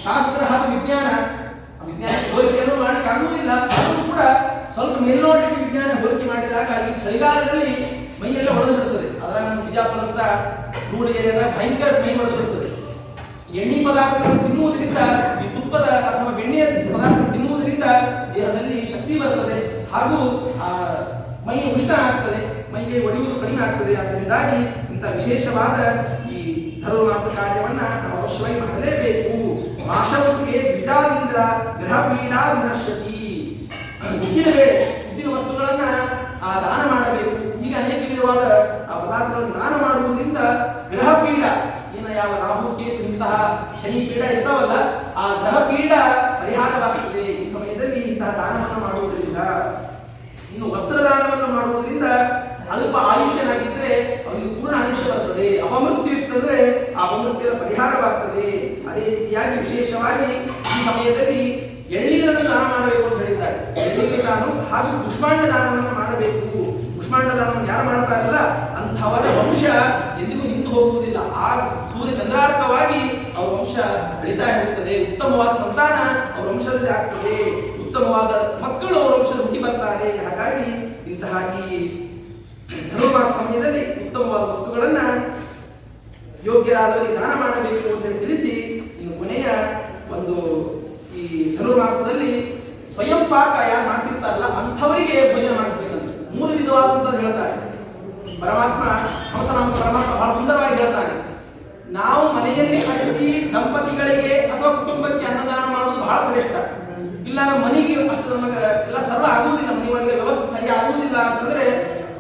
ಶಾಸ್ತ್ರ ಹಾಗೂ ವಿಜ್ಞಾನ ಹೋಲಿಕೆಯನ್ನು ಮಾಡಲಿಕ್ಕೆ ಆಗುವುದಿಲ್ಲ. ಆದರೂ ಕೂಡ ಸ್ವಲ್ಪ ಮೇಲ್ನೋಟಕ್ಕೆ ವಿಜ್ಞಾನ ಹೋಲಿಕೆ ಮಾಡಿದಾಗ ಈ ಚಳಿಗಾಲದಲ್ಲಿ ಮೈಯೆಲ್ಲ ಹೊಡೆದು ಬಿಡುತ್ತದೆ. ಅದರ ನಮ್ಮ ಬಿಜಾಪುರದ ರೂಢಿಗೆರೆದ ಭಯಂಕರ ಮೈ ಹೊಡೆದು ಬಿಡುತ್ತದೆ. ಎಣ್ಣೆ ಪದಾರ್ಥಗಳನ್ನು ತಿನ್ನುವುದರಿಂದ, ಈ ತುಪ್ಪದ ಅಥವಾ ಬೆಣ್ಣೆಯ ಪದಾರ್ಥ ತಿನ್ನುವುದರಿಂದ ದೇಹದಲ್ಲಿ ಶಕ್ತಿ ಬರುತ್ತದೆ ಹಾಗೂ ಮೈ ಉಷ್ಣ ಆಗ್ತದೆ, ಮೈಗೆ ಒಡೆಯುವುದು ಕಡಿಮೆ ಆಗ್ತದೆ. ಅದರಿಂದಾಗಿ ಇಂಥ ವಿಶೇಷವಾದ ಈ ಧನುರ್ಮಾಸ ಕಾರ್ಯವನ್ನ ನಾವು ಅವಶ್ಯವಾಗಿ ಮಾಡಲೇಬೇಕು. ಮಾಷವಕ್ಕೆ ದ್ವಿಜಾದಿಂದ್ರ ಗ್ರಹ ಪೀಡಾ ವಿನಶ್ಯತಿ. ಉದ್ದಿನ ಬೇಳೆ, ಉದ್ದಿನ ವಸ್ತುಗಳನ್ನ ದಾನ ಮಾಡಬೇಕು. ಹೀಗೆ ಅನೇಕ ವಿಧವಾದ ಪದಾರ್ಥಗಳನ್ನು ದಾನ ಮಾಡುವುದರಿಂದ ಗ್ರಹ ಪೀಡ, ಯಾವ ರಾಹು ಕೇತು ಇಂತಹ ಶನಿ ಪೀಡ ಇರ್ತಾವಲ್ಲ, ಆ ಗ್ರಹ ಪೀಡ ಪರಿಹಾರವಾಗುತ್ತದೆ ಈ ಸಮಯದಲ್ಲಿ ಇಂತಹ ದಾನವನ್ನು ಮಾಡುವುದರಿಂದ. ಇನ್ನು ವಸ್ತ್ರದಾನವನ್ನು ಮಾಡುವುದರಿಂದ ಅಲ್ಪ ಆಯುಷ್ಯನಾಗಿದ್ರೆ ಅವನಿಗೆ ಪೂರ್ಣ ಆಯುಷ್ಯ ಬರ್ತದೆ. ಅಪಮೃತ್ಯು ಇರ್ತಂದ್ರೆ ಆ ಅಪಮೃತ್ಯುವ ಪರಿಹಾರವಾಗ್ತದೆ. ಅದೇ ರೀತಿಯಾಗಿ ವಿಶೇಷವಾಗಿ ಈ ಸಮಯದಲ್ಲಿ ಎಳ್ನೀರನ್ನು ದಾನ ಮಾಡಬೇಕು ಅಂತ ಹೇಳಿದ್ದಾರೆ. ಎಳ್ನೀರು ದಾನ ಹಾಗೂ ಕುಷ್ಮಾಂಡ ದಾನವನ್ನು ಮಾಡಬೇಕು. ಕುಷ್ಮಾಂಡ ದಾನವನ್ನು ಯಾರು ಮಾಡ್ತಾರಲ್ಲ ಅಂಥವರ ವಂಶ ಎಂದಿಗೂ ನಿಂತು ಹೋಗುವುದಿಲ್ಲ. ಆ ಸೂರ್ಯ ಚಂದ್ರಾರ್ಕವಾಗಿ ಅವರ ವಂಶ ಬೆಳೀತಾ ಇರುತ್ತದೆ. ಉತ್ತಮವಾದ ಸಂತಾನ ಅವರ ವಂಶದಲ್ಲಿ ಆಗ್ತದೆ. ಉತ್ತಮವಾದ ಮಕ್ಕಳು ಅವರ ವಂಶದ ಹುಟ್ಟಿ ಬರ್ತಾರೆ. ಹಾಗಾಗಿ ಇಂತಹ ಈ ಧನುರ್ಮಾಸ ಸಮಯದಲ್ಲಿ ಉತ್ತಮವಾದ ವಸ್ತುಗಳನ್ನ ಯೋಗ್ಯರಾದವರಿಗೆ ದಾನ ಮಾಡಬೇಕು ಅಂತ ಹೇಳಿ ತಿಳಿಸಿ, ಇನ್ನು ಕೊನೆಯ ಒಂದು ಈ ಧನುರ್ಮಾಸದಲ್ಲಿ ಸ್ವಯಂ ಪಾಕ ಯಾರು ಮಾಡ್ತಿರ್ತಾರಲ್ಲ ಅಂಥವರಿಗೆ ಭೋಜನ ಮಾಡಿಸಬೇಕಂತ 3 ವಿಧವಾದಂತ ಹೇಳ್ತಾರೆ ಪರಮಾತ್ಮ. ಹಂಸನಾಮ ಪರಮಾತ್ಮ ಬಹಳ ಸುಂದರವಾಗಿ ಹೇಳ್ತಾನೆ. ನಾವು ಮನೆಯಲ್ಲಿ ಕಳಿಸಿ ದಂಪತಿಗಳಿಗೆ ಅಥವಾ ಕುಟುಂಬಕ್ಕೆ ಅನ್ನದಾನ ಮಾಡುವುದು ಬಹಳ ಶ್ರೇಷ್ಠ. ಇಲ್ಲ ನಮ್ಮ ಮನೆಗೆ ಅಷ್ಟು ನಮಗೆ ಎಲ್ಲ ಸರ್ವ ಆಗುವುದಿಲ್ಲ, ಮನೆಯೊಳಗೆ ವ್ಯವಸ್ಥೆ ಸರಿ ಆಗುವುದಿಲ್ಲ ಅಂತಂದ್ರೆ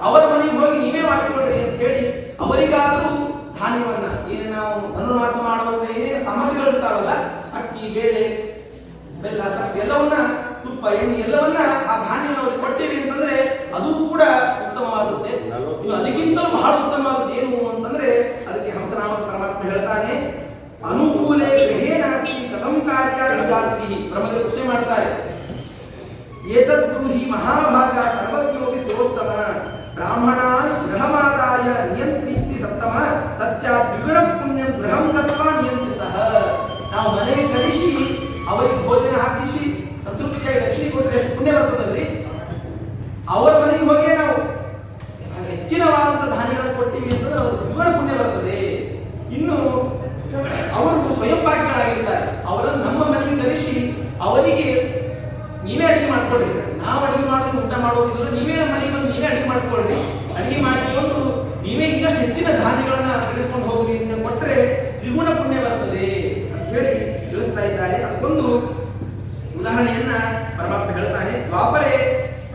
ಅವರ ಮನೆಗೆ ಹೋಗಿ ನೀವೇ ಮಾಡಿಕೊಡ್ರಿ ಅಂತ ಹೇಳಿ ಅವರಿಗಾದರೂ ಧಾನ್ಯವನ್ನ, ಏನೇ ನಾವು ಧನುರ್ಮಾಸ ಮಾಡುವಂತ ಏನೇನು ಸಾಮಗ್ರಿಗಳು ಇರ್ತಾವಲ್ಲ, ಅಕ್ಕಿ, ಬೇಳೆ, ಬೆಲ್ಲ, ಸಕ್ಕರೆ ಎಲ್ಲವನ್ನ, ತುಪ್ಪ, ಎಣ್ಣೆ ಎಲ್ಲವನ್ನ ಆ ಧಾನ್ಯವನ್ನು ಅವ್ರಿಗೆ ಕೊಟ್ಟೇವಿ ಅಂತಂದ್ರೆ ಅದು ಕೂಡ ಉತ್ತಮವಾದದ್ದೇ. ಇನ್ನು ಅದಕ್ಕಿಂತಲೂ ಬಹಳ ಉತ್ತಮವಾದದ್ದು ಏನು ಅಂತಂದ್ರೆ ಅದಕ್ಕೆ ಹಂಸನಾಮ ಪರಮಾತ್ಮ ಹೇಳ್ತಾನೆ, ಅನುಕೂಲೇ ಗೃಹೇನಾಸ್ತಿ ಕಥಂ ಕಾರ್ಯ ವಿಜಾತಿಹಿ. ಬ್ರಹ್ಮದೇವರು ಪ್ರಶ್ನೆ ಮಾಡ್ತಾರೆ, ಏತದ್ ಬ್ರೂಹಿ ಮಹಾಭಾಗ ಸರ್ವಜ್ಞೋಪಿ ಸುರೋತ್ತಮ ಬ್ರಾಹ್ಮಣಾನ್ ಗೃಹಮಾದಾಯ ನಿಯಂತ್ರಿತಿ ಸತ್ತಮ ತಚ್ಚ ದ್ವಿಗುಣ ಪುಣ್ಯಂ ಗೃಹಂ ಗತ್ವಾ ನಿಯಂತ್ರಿತಃ. ನಾವು ಮನೆಗೆ ಕರೆಸಿ ಅವರಿಗೆ ಭೋಜನ ಹಾಕಿಸಿ ಸಂತೃಪ್ತಿಯಾಗಿ ರಕ್ಷಣೆ ಕೊಟ್ಟರೆ ಎಷ್ಟು ಪುಣ್ಯ ಬರ್ತದಲ್ಲಿ. ಅವರ ಮನೆಗೆ ಹೋಗಿ ನಾವು ಹೆಚ್ಚಿನವಾದಂತಹ ಧಾನ್ಯಗಳನ್ನು ಕೊಟ್ಟಿವಿ ಅಂತಂದ್ರೆ ಅವರು ದ್ವಿಗುಣ ಪುಣ್ಯ ಬರ್ತದೆ. ಇನ್ನು ಅವರು ಸ್ವಯಂ ಪಾಕಿಗಳಾಗಿರ್ತಾರೆ, ಅವರನ್ನು ನಮ್ಮ ಮನೆಗೆ ಕರೆಸಿ ಅವರಿಗೆ ನೀವೇ ಅಡಿಗೆ ಮಾಡ್ಕೊಳ್ರಿ, ನಾವು ಅಡಿಗೆ ಮಾಡೋದು ಊಟ ಮಾಡೋದಿಲ್ಲ, ನೀವೇ ನಮ್ಮ ಮನೆಗೆ ಬಂದು ನೀವೇ ಅಡಿಗೆ ಮಾಡ್ಕೊಳ್ರಿ, ಅಡಿಗೆ ಮಾಡಿಕೊಂಡು ನೀವೇ ಇನ್ನಷ್ಟು ಹೆಚ್ಚಿನ ಧಾನ್ಯಗಳನ್ನ ತೆಗೆದುಕೊಂಡು ಹೋಗಿ ಅಂತ ಕೊಟ್ಟರೆ ದ್ವಿಗುಣ ಪುಣ್ಯ ಬರ್ತದೆ ಅಂತ ಹೇಳಿ ತಿಳಿಸ್ತಾ ಇದ್ದಾರೆ. ಅದಕ್ಕೊಂದು ಉದಾಹರಣೆಯನ್ನ ಪರಮಾತ್ಮ ಹೇಳ್ತಾನೆ.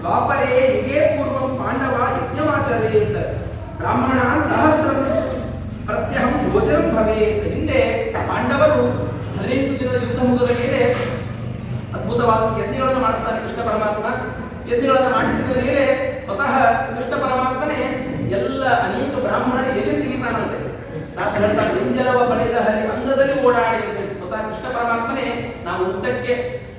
ದ್ವಾಪರೇ ಯುಗೇ ಪೂರ್ವಂ ಪಾಂಡವ ಯಜ್ಞಮಾಚರೇತ್ ಬ್ರಾಹ್ಮಣ ಸಹಸ್ರ ಪ್ರತ್ಯಹಂ ಭೋಜನಂ ಭವೇತ್. ಹಿಂದೆ ಪಾಂಡವರು 18 ದಿನದ ಯುದ್ಧ ಮುಗಿದ ಮೇಲೆ ಅದ್ಭುತವಾದ ಯಜ್ಞಗಳನ್ನು ಮಾಡಿಸ್ತಾನೆ ಕೃಷ್ಣ ಪರಮಾತ್ಮ. ಯಜ್ಞಗಳನ್ನು ಮಾಡಿಸಿದ ಮೇಲೆ ಸ್ವತಃ ಕೃಷ್ಣ ಪರಮಾತ್ಮನೇ ಎಲ್ಲ ಅನೇಕ ಬ್ರಾಹ್ಮಣರಿಗೆ ಎಲ್ಲಿ ತೆಗಿತಾನಂತೆ. ದಾಸ ಹೇಳ್ತಾನೆ, ಎಂಜಲವ ಬಳಿದ ಹರಿ ಅಂದದಲ್ಲಿ ಓಡಾಡಿ ಅಂತ ಹೇಳಿ ಸ್ವತಃ ಕೃಷ್ಣ ಪರಮಾತ್ಮನೇ ನಾವು ಊಟಕ್ಕೆ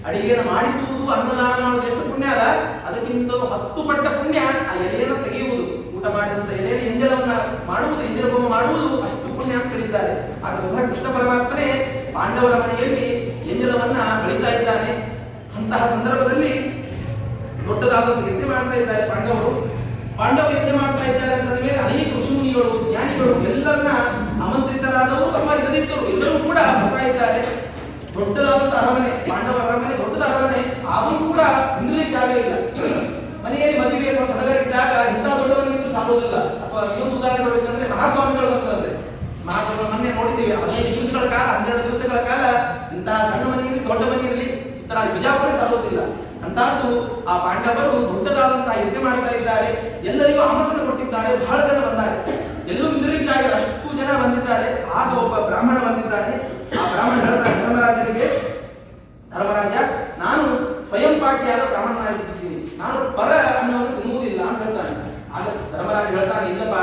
ಅಡಿಗೆಯನ್ನು ಮಾಡಿಸುವುದು, ಅನ್ನದಾನ ಮಾಡುವುದು ಎಷ್ಟು ಪುಣ್ಯ ಅಲ್ಲ, ಅದಕ್ಕಿಂತಲೂ 10 ಪಟ್ಟ ಪುಣ್ಯ ಆ ಎಲೆಯನ್ನು ತೆಗೆಯುವುದು. ಊಟ ಮಾಡಿದಂತ ಎಲೆಯಲ್ಲಿ ಎಂಜಲವನ್ನ ಮಾಡುವುದು, ಎಂಜಲಗೋಮ ಮಾಡುವುದು ಅಷ್ಟು ಪುಣ್ಯ ಅಂತ ಹೇಳಿದ್ದಾರೆ. ಆಗ ಸ್ವತಃ ಕೃಷ್ಣ ಪರಮಾತ್ಮನೇ ಪಾಂಡವರ ಮನೆಯಲ್ಲಿ ಎಂಜಲವನ್ನ ಬಳಿತಾ ಇದ್ದಾನೆ. ಅಂತಹ ಸಂದರ್ಭದಲ್ಲಿ ದೊಡ್ಡದಾದಂತ ಯಜ್ಞ ಮಾಡ್ತಾ ಇದ್ದಾರೆ ಪಾಂಡವರು ಯಜ್ಞ ಮಾಡ್ತಾ ಇದ್ದಾರೆ ಅಂತಂದ ಮೇಲೆ ಅನೇಕ ಋಷಿಮುನಿಗಳು, ಜ್ಞಾನಿಗಳು ಎಲ್ಲರನ್ನ ಆಮಂತ್ರಿತರಾದವರು ಅಥವಾ ಇಲ್ಲದಿದ್ದರು ಎಲ್ಲರೂ ಕೂಡ ಬರ್ತಾ ಇದ್ದಾರೆ. ದೊಡ್ಡದಾದಂತ ಅರಮನೆ, ಪಾಂಡವರ ಅರಮನೆ ದೊಡ್ಡದ ಅರಮನೆ, ಆದರೂ ಕೂಡ ನಿಲ್ಲಲಿಕ್ಕೆ ಜಾಗ ಇಲ್ಲ. ಮನೆಯಲ್ಲಿ ಮದುವೆ ಅಥವಾ ಸಡಗರಿದ್ದಾಗ ಇಂಥ ದೊಡ್ಡವನಿಗೂ ಸಾಲುವುದಿಲ್ಲ. ಅಥವಾ ಇನ್ನೊಂದು ಉದಾಹರಣೆ ನೋಡಬೇಕಂದ್ರೆ ಮಹಾಸ್ವಾಮಿಗಳು ಅಂತಂದ್ರೆ ಮಹಾಸ್ವಾಮಿಗಳು ಮೊನ್ನೆ ನೋಡಿದ್ದೀವಿ, 15 ದಿವಸಗಳ ಕಾಲ 12 ದಿವಸಗಳ ಕಾಲ ಇಂತಹ ಸಣ್ಣ ಮನೆ ಇರಲಿ ದೊಡ್ಡ ಮನೆ ಇರಲಿ ಇಂತಹ ಬಿಜಾಪುರ ಸಾಲುವುದಿಲ್ಲ. ಅಂತಹದ್ದು ಆ ಪಾಂಡವರು ದೊಡ್ಡದಾದಂತಹ ಯಜ್ಞ ಮಾಡ್ತಾ ಇದ್ದಾರೆ. ಎಲ್ಲರಿಗೂ ಆಮಂತ್ರಣ ಕೊಟ್ಟಿದ್ದಾರೆ. ಬಹಳ ಜನ ಬಂದ್ದಾರೆ, ಎಲ್ಲೂ ನಿಲ್ಲಲಿಕ್ಕಾಗಿ ಅಷ್ಟು ಜನ ಬಂದಿದ್ದಾರೆ. ಆಗ ಒಬ್ಬ ಬ್ರಾಹ್ಮಣ ಬಂದಿದ್ದಾನೆ. ಆ ಬ್ರಾಹ್ಮಣ ಹೇಳ್ತಾನೆ ಧರ್ಮರಾಜನಿಗೆ, ಧರ್ಮರಾಜ, ನಾನು ಸ್ವಯಂ ಪಾಕಿಯಾದ ಬ್ರಾಹ್ಮಣನಾಗಿದ್ದೀನಿ, ನಾನು ಪರ ಅನ್ನೋದು ತಿನ್ನುವುದಿಲ್ಲ ಅಂತ ಹೇಳ್ತಾನೆ. ಆಗ ಧರ್ಮರಾಜ ಹೇಳ್ತಾನೆ, ಇಲ್ಲಪ್ಪ,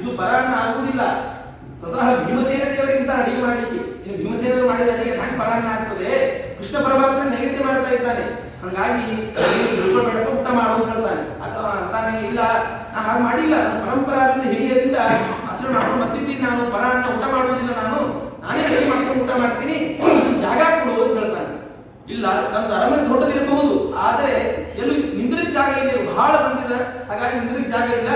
ಇದು ಪರ ಅನ್ನ ಆಗುವುದಿಲ್ಲ. ಸ್ವತಃ ಭೀಮಸೇನ ದೇವರಿಗಿಂತ ಅಡಿಗೆ ಮಾಡಲಿಕ್ಕೆ, ಇನ್ನು ಭೀಮಸೇನ ಮಾಡಿದ ಅಡಿಗೆ ಹ್ಯಾಂಗೆ ಪರ ಅನ್ನ ಆಗ್ತದೆ? ಕೃಷ್ಣ ಪರಮಾತ್ಮ ನೈವೇದ್ಯ ಮಾಡ್ತಾ ಇದ್ದಾನೆ, ಹಾಗಾಗಿ ಬೇಡಪ್ಪ ಊಟ ಮಾಡೋದು ಹೇಳ್ತಾನೆ. ಅಥವಾ ಅಂತಾನೆ, ಇಲ್ಲ ನಾ ಹಾಗೆ ಮಾಡಿಲ್ಲ, ಪರಂಪರಾದಿಂದ ಹಿರಿಯರಿಂದ ಆಚರಣೆ ಮಾಡ್ಕೊಂಡು ಬಂದಿದ್ದೀನಿ, ನಾನು ಪರ ಅನ್ನ ಊಟ ಮಾಡೋದಿಲ್ಲ, ನಾನೇ ಅಡಿಗೆ ಮಾಡ್ಕೊಂಡು ಊಟ ಮಾಡ್ತೀನಿ, ಜಾಗ ಕೊಡು ಇಲ್ಲ ನಂದು ಅರಮನೆ ದೊಡ್ಡದಿರಬಹುದು, ಆದರೆ ಎಲ್ಲೂ ನಿಂದ್ರಿದ ಜಾಗ ಇಲ್ಲ, ಬಹಳ ಬಂದಿದೆ, ಹಾಗಾಗಿ ನಿಂದ್ರಿದ ಜಾಗ ಇಲ್ಲ,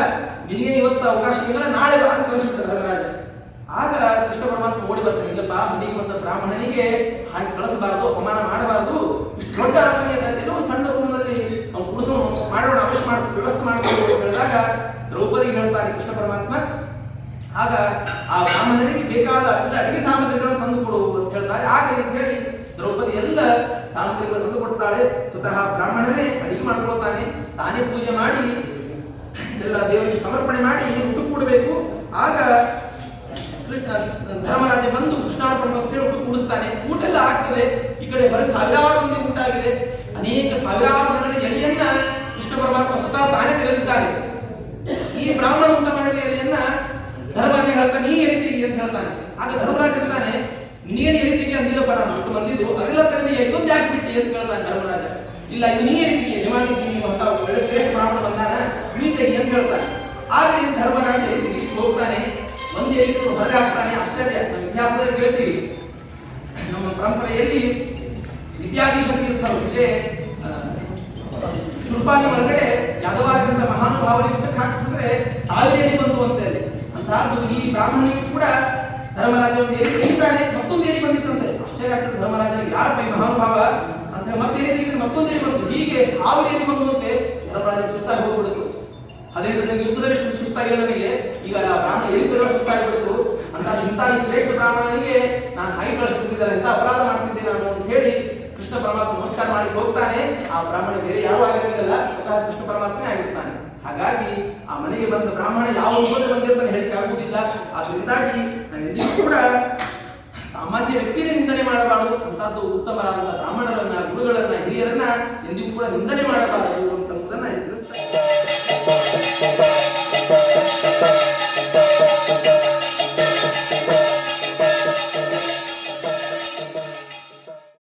ನಿನಗೆ ಇವತ್ತು ಅವಕಾಶ ಇಲ್ಲ, ನಾಳೆ ಬಾ ಅಂತ ಕಳಿಸಿರ್ತಾರೆ ಧರ್ಮರಾಜ. ಆಗ ಕೃಷ್ಣ ಪರಮಾತ್ಮ ಓಡಿ ಬರ್ತಾನೆ, ಇಲ್ಲಪ್ಪ ಮನೆಗೆ ಬಂದ ಬ್ರಾಹ್ಮಣನಿಗೆ ಹಾಗೆ ಕಳಿಸಬಾರದು, ಅಪಮಾನ ಮಾಡಬಾರದು, ಇಷ್ಟು ದೊಡ್ಡ ಅರಮನೆ ಎಲ್ಲೋ ಒಂದು ಸಣ್ಣ ರೂಮಲ್ಲಿ ಅವ್ನು ಕುಡಿಸೋ ಮಾಡೋಣ, ವ್ಯವಸ್ಥೆ ಮಾಡ್ಕೊಂಡು ಅಂತ ಹೇಳಿದಾಗ ದ್ರೌಪದಿ ಹೇಳ್ತಾನೆ ಕೃಷ್ಣ ಪರಮಾತ್ಮ. ಆಗ ಆ ಬ್ರಾಹ್ಮಣನಿಗೆ ಬೇಕಾದ ಎಲ್ಲ ಅಡಿಗೆ ಸಾಮಗ್ರಿಗಳನ್ನು ತಂದು ಕೊಡು ಅಂತ ಹೇಳ್ತಾರೆ. ಆಗ ಅಂತ ಹೇಳಿ ದ್ರೌಪದಿ ಎಲ್ಲ ಸಾಮಗ್ರಿಗಳನ್ನು ತಂದು ಕೊಡ್ತಾಳೆ. ಸ್ವತಃ ಬ್ರಾಹ್ಮಣನೇ ಅಡಿಗೆ ಮಾಡ್ಕೊಳ್ತಾನೆ, ತಾನೇ ಪೂಜೆ ಮಾಡಿ ಎಲ್ಲ ದೇವರಿಗೆ ಸಮರ್ಪಣೆ ಮಾಡಿ ಊಟ ಕೊಡಬೇಕು. ಆಗ ಧರ್ಮರಾಜ ಬಂದು ಕೃಷ್ಣಾರ್ಪಣ ಊಟ ಕೂಡಿಸ್ತಾನೆ. ಊಟ ಎಲ್ಲ ಆಗ್ತದೆ. ಈ ಕಡೆ ಹೊರಗೆ ಸಾವಿರಾರು ಮಂದಿ ಊಟ ಆಗಿದೆ. ಅನೇಕ ಸಾವಿರಾರು ಜನರ ಎಲೆಯನ್ನ ಕೃಷ್ಣ ಪರಮಾತ್ಮ ಸ್ವತಃ ತಾನೇ ತೆಗೆದಿದ್ದಾರೆ. ಈ ಬ್ರಾಹ್ಮಣ ಊಟ ಮಾಡಿದ ಎಲೆಯನ್ನ ಧರ್ಮರಾಜ ಹೇಳ್ತಾನೆ, ನೀ ಎರಿತೀಗಿ ಅಂತ ಹೇಳ್ತಾನೆ. ಆಗ ಧರ್ಮರಾಜ ಹೇಳ್ತಾನೆ, ನಿನಗೇನು ಎರಿತೀಗಿ ಅಂದಿಲ್ಲಪ್ಪ, ನಾನು ಅಷ್ಟು ಬಂದಿದ್ದು ಅದೆಲ್ಲ ತೆಗೆದು ಇದೊಂದು ಯಾಕೆ ಬಿಟ್ಟಿ ಅಂತ ಹೇಳ್ತಾನೆ ಧರ್ಮರಾಜ. ಇಲ್ಲ, ಇದು ನೀ ಎರಿತೀಗಿ, ಯಜಮಾನಿ ನೀವು ಅಂತ ಒಳ್ಳೆ ಶ್ರೇಷ್ಠ ಬ್ರಾಹ್ಮಣ ಬಂದಾನ, ನೀ ತೆಗಿ ಅಂತ ಹೇಳ್ತಾನೆ. ಆಗ ಈ ಧರ್ಮರಾಜ ಎರಿತೀಗಿ ಹೋಗ್ತಾನೆ, ಒಂದು ಎರಿತು ಹೊರಗೆ ಹಾಕ್ತಾನೆ. ಆಶ್ಚರ್ಯ, ನಮ್ಮ ಇತಿಹಾಸದಲ್ಲಿ ಕೇಳ್ತೀವಿ, ನಮ್ಮ ಪರಂಪರೆಯಲ್ಲಿ ವಿದ್ಯಾಧೀಶ ತೀರ್ಥರು ಇಲ್ಲೇ ಶುಲ್ಪಾಲಿ ಒಳಗಡೆ ಯಾದವಾದಂತ ಮಹಾನುಭಾವರಿಗೆ ಊಟಕ್ಕೆ ಹಾಕಿಸಿದ್ರೆ 1000 ಎಲಿ ಬಂತು ಅಂತ ಹೇಳಿ. ಅಂತಹದ್ದು ಈ ಬ್ರಾಹ್ಮಣಿಗೂ ಕೂಡ ಧರ್ಮರಾಜ ಒಂದು ಎಲಿ ತೆಗಿತಾನೆ, ಮತ್ತೊಂದು ಎಲಿ ಬಂದಿತ್ತಂತೆ. ಆಶ್ಚರ್ಯ ಆಗ್ತದೆ ಧರ್ಮರಾಜನಿಗೆ, ಯಾರಪ್ಪ ಈ ಮಹಾನುಭಾವ ಅಂತ ಮತ್ತೆ ಎಲಿ ತೆಗೆದ್ರೆ ಮತ್ತೊಂದು ಎಲಿ ಬಂತು. ಹೀಗೆ 1000 ಎಲಿ ಬಂದಂತೆ ಧರ್ಮರಾಜ ಸುಸ್ತಾಗಿ ಹೋಗ್ಬಿಡ್ತು. 18 ಜನರಿಗೆ ಯುದ್ಧದಲ್ಲಿ ಸುಸ್ತಾಗಿಲ್ಲ ನನಗೆ, ಈಗ ಬ್ರಾಹ್ಮಣ ಎಲಿ ತೆಗೆದ ಸುಸ್ತಾಗಿಬಿಡ್ತು ಅಂತ. ಇಂಥ ಈ ಶ್ರೇಷ್ಠ ಬ್ರಾಹ್ಮಣನಿಗೆ ನಾನು ಹಾಗೆ ಕಳಿಸ್ಬಿಟ್ಟಿದ್ದಾರೆ, ಇಂಥ ಅಪರಾಧ ಮಾಡ್ತಿದ್ದೆ ನಾನು ಅಂತ ಹೇಳಿ ಕೃಷ್ಣ ಪರಮಾತ್ಮ ನಮಸ್ಕಾರ ಮಾಡಿ ಹೋಗ್ತಾನೆ. ಆ ಬ್ರಾಹ್ಮಣ ಬೇರೆ ಯಾರು ಆಗಿರಲಿಲ್ಲ, ಸ್ವತಃ ಕೃಷ್ಣ ಪರಮಾತ್ಮನೇ ಆಗಿರ್ತಾನೆ. ಹಾಗಾಗಿ ಆ ಮನೆಗೆ ಬಂದ ಬ್ರಾಹ್ಮಣ ಯಾವ ರೂಪದಲ್ಲಿ ಬಂದಿರ್ತಾನೆ ಹೇಳಿಕೆ ಆಗುವುದಿಲ್ಲ. ಆದ್ರಿಂದಾಗಿ ನಾನು ಎಂದಿಗೂ ಕೂಡ ಸಾಮಾನ್ಯ ವ್ಯಕ್ತಿನೇ ನಿಂದನೆ ಮಾಡಬಾರದು, ಅಂತದ್ದು ಉತ್ತಮರಾದ ಬ್ರಾಹ್ಮಣರನ್ನ, ಗುರುಗಳನ್ನ, ಹಿರಿಯರನ್ನ ಎಂದಿಗೂ ಕೂಡ ನಿಂದನೆ ಮಾಡಬಾರದು.